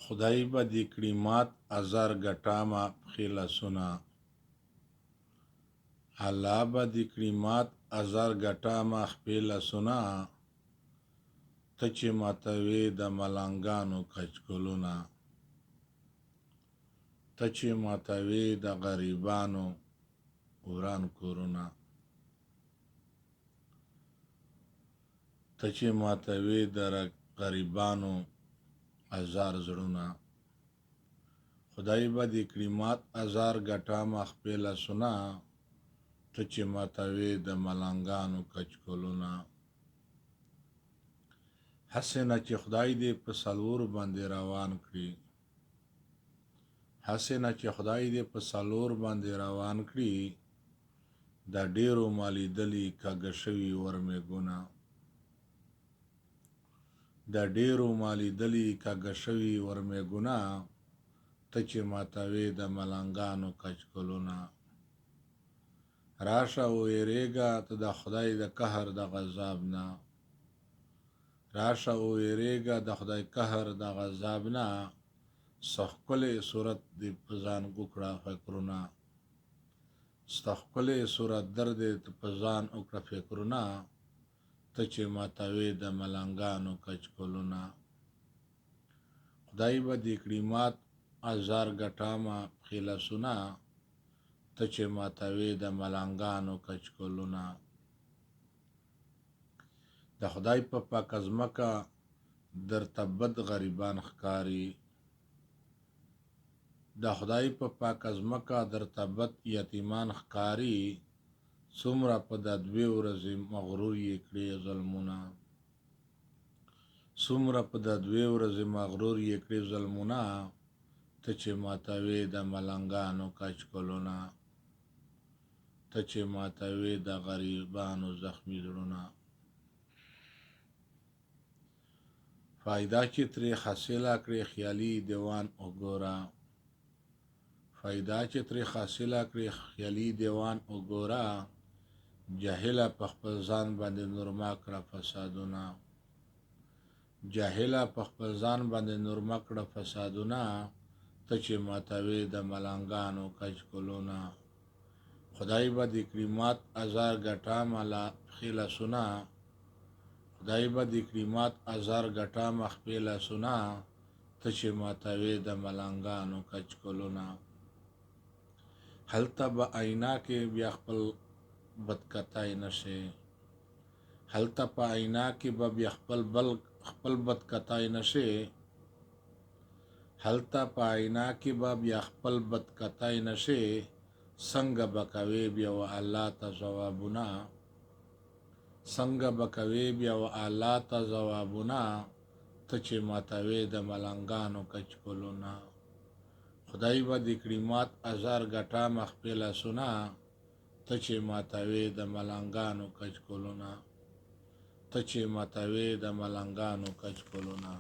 خدای به دې کړي مات ازار ګټامه پښې لاسونه الله به دې کړي مات ازار ګټامه خپې لاسونه ته چې ماتوې د ملنګانو کچکولونه ته چې ماتوې د غریبانو وران کورونه ته چې ماتوې د غریبانو ازار زړونه خدای به دې کړي مات ازار ګټامه خپې لاسونه ته چې ماتوې د ملنګانو کچکولونه هسې نه چې خدای دې په څلورو باندې روان کړي هسې نه چې خدای دې په څلور باندې روان کړي د ډېرو مالیدلي کږه شوي ورمېږونه د ډېرو مالیدلي کږه شوي ورمېږونه ته چې ماتوې د ملنګانو کچکولونه راشه وویرېږه ته د خدای د قهر د غضب نه راشه وویرېږه د خدای قهر د غضب نه ستا ښکلی صورت دې په ځان وکړه فکرونه ستا ښکلی صورت در دې په ځان وکړه فکرونه ته چې ماتوې د ملنګانو کچکولونه خدای به دې کړي مات ازار ګټامه پښې لاسونه ته چې ماتوې د ملنګانو کچکولونه د خدای په پاکه ځمکه درته بد غریبان ښکاري د خدای په پاکه ځمکه درته بد یتیمان ښکاري څومره په د دوې ورځې مغرور یې کړي ظلمونه څومره په د دوې ورځې مغرور یې کړي ظلمونه ته چې ماتوې د ملنګانو کچکولونه ته چې ماتوې د غریبانو زخمي زړونه فایده چې ترې حاصله کړې خیالي دیوان وګوره فایده چې ترې حاصله کړې خیالي دیوان وګوره جاهله په خپل ځان باندې نور مه کړه فسادونه جاهله په خپل ځان باندې نور مه کړه فسادونه ته چې ماتوې د ملنګانو کچکولونه خدای به دې کړي مات ازار ګټامه پښې لاسونه خدای به دې کړي مات ازار ګټامه خپې لاسونه ته چې ماتوې د ملنګانو کچکولونه هلته به آیینه کې بیا خپل بدکتی نشي هلته په آیینه کې به بیا خپل بدکتی نشي هلته په آیینه کې به بیا خپل بدکتی نشي څنګه به کوې بیا و الله ته ځوابونه څنګه به کوې بیا و الله ته ځوابونه ته چې ماتوې د ملنګانو کچکولونه خدای به دې کړي مات ازار ګټامه خپې لاسونه ته چې ماتوې د ملنګانو کچکولونه ته چې ماتوې د ملنګانو کچکولونه